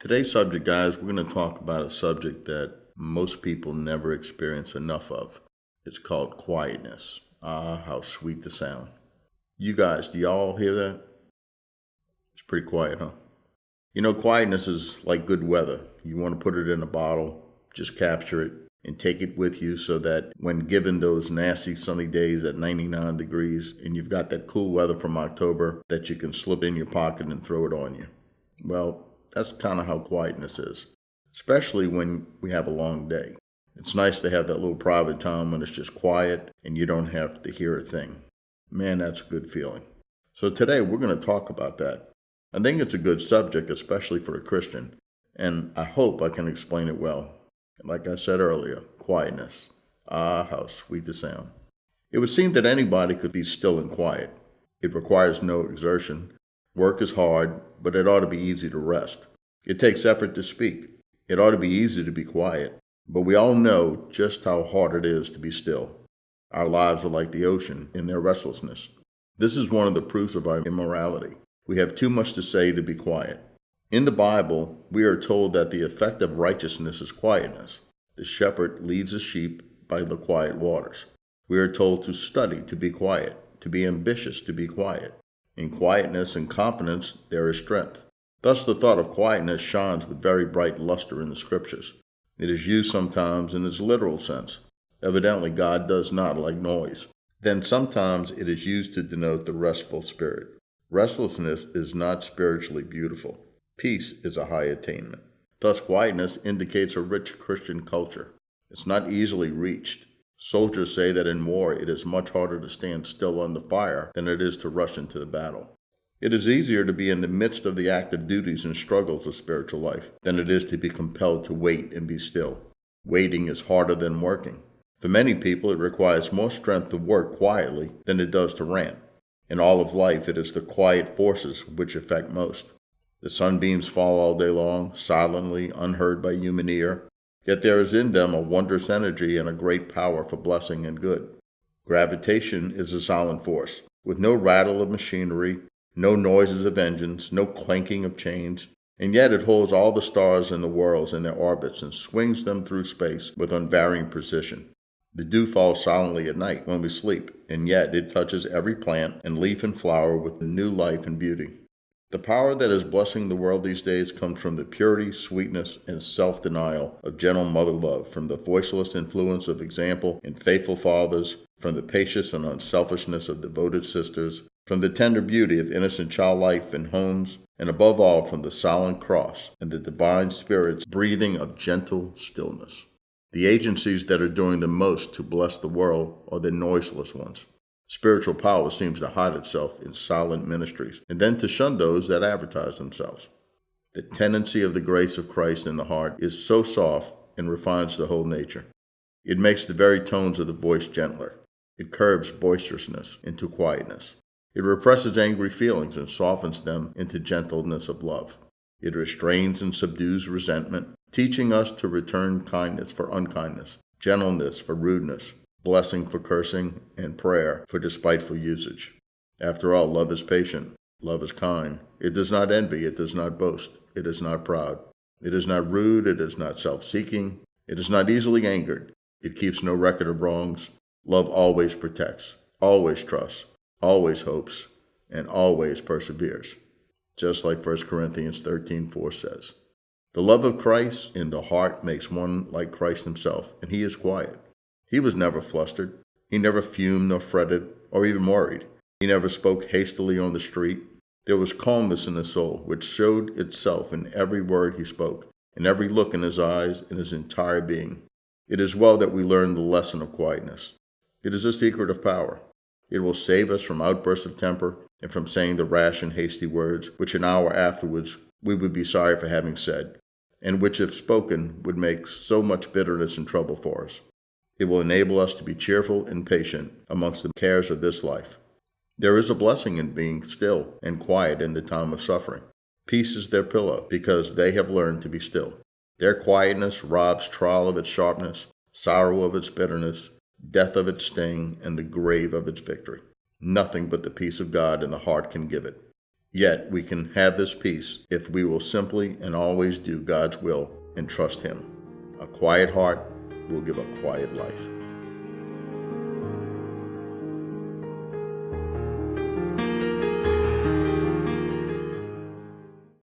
Today's subject, guys, we're going to talk about a subject that most people never experience enough of. It's called quietness. Ah, how sweet the sound. You guys, do y'all hear that? It's pretty quiet, huh? Quietness is like good weather. You want to put it in a bottle, just capture it, and take it with you so that when given those nasty sunny days at 99 degrees and you've got that cool weather from October, that you can slip in your pocket and throw it on you. Well, that's kind of how quietness is, especially when we have a long day. It's nice to have that little private time when it's just quiet and you don't have to hear a thing. Man, that's a good feeling. So today we're going to talk about that. I think it's a good subject, especially for a Christian, and I hope I can explain it well. Like I said earlier, quietness. Ah, how sweet the sound. It would seem that anybody could be still and quiet. It requires no exertion. Work is hard, but it ought to be easy to rest. It takes effort to speak. It ought to be easy to be quiet. But we all know just how hard it is to be still. Our lives are like the ocean in their restlessness. This is one of the proofs of our immorality. We have too much to say to be quiet. In the Bible, we are told that the effect of righteousness is quietness. The shepherd leads his sheep by the quiet waters. We are told to study to be quiet, to be ambitious to be quiet. In quietness and confidence there is strength. Thus the thought of quietness shines with very bright luster in the Scriptures. It is used sometimes in its literal sense. Evidently God does not like noise. Then sometimes it is used to denote the restful spirit. Restlessness is not spiritually beautiful. Peace is a high attainment. Thus quietness indicates a rich Christian culture. It's not easily reached. Soldiers say that in war it is much harder to stand still under fire than it is to rush into the battle. It is easier to be in the midst of the active duties and struggles of spiritual life than it is to be compelled to wait and be still. Waiting is harder than working. For many people, it requires more strength to work quietly than it does to rant. In all of life, it is the quiet forces which affect most. The sunbeams fall all day long, silently, unheard by human ear, yet there is in them a wondrous energy and a great power for blessing and good. Gravitation is a silent force, with no rattle of machinery, no noises of engines, no clanking of chains, and yet it holds all the stars in the worlds in their orbits and swings them through space with unvarying precision. The dew falls silently at night when we sleep, and yet it touches every plant and leaf and flower with new life and beauty. The power that is blessing the world these days comes from the purity, sweetness, and self-denial of gentle mother love, from the voiceless influence of example in faithful fathers, from the patience and unselfishness of devoted sisters, from the tender beauty of innocent child life in homes, and above all from the silent cross and the divine spirit's breathing of gentle stillness. The agencies that are doing the most to bless the world are the noiseless ones. Spiritual power seems to hide itself in silent ministries, and then to shun those that advertise themselves. The tendency of the grace of Christ in the heart is so soft and refines the whole nature. It makes the very tones of the voice gentler. It curbs boisterousness into quietness. It represses angry feelings and softens them into gentleness of love. It restrains and subdues resentment, teaching us to return kindness for unkindness, gentleness for rudeness, blessing for cursing, and prayer for despiteful usage. After all, love is patient. Love is kind. It does not envy. It does not boast. It is not proud. It is not rude. It is not self-seeking. It is not easily angered. It keeps no record of wrongs. Love always protects, always trusts, always hopes, and always perseveres. Just like 1 Corinthians 13:4 says. The love of Christ in the heart makes one like Christ himself, and he is quiet. He was never flustered. He never fumed nor fretted or even worried. He never spoke hastily on the street. There was calmness in his soul, which showed itself in every word he spoke, in every look in his eyes, in his entire being. It is well that we learn the lesson of quietness. It is a secret of power. It will save us from outbursts of temper and from saying the rash and hasty words which an hour afterwards we would be sorry for having said, and which, if spoken, would make so much bitterness and trouble for us. It will enable us to be cheerful and patient amongst the cares of this life. There is a blessing in being still and quiet in the time of suffering. Peace is their pillow, because they have learned to be still. Their quietness robs trial of its sharpness, sorrow of its bitterness, death of its sting, and the grave of its victory. Nothing but the peace of God in the heart can give it. Yet we can have this peace if we will simply and always do God's will and trust Him. A quiet heart will give a quiet life.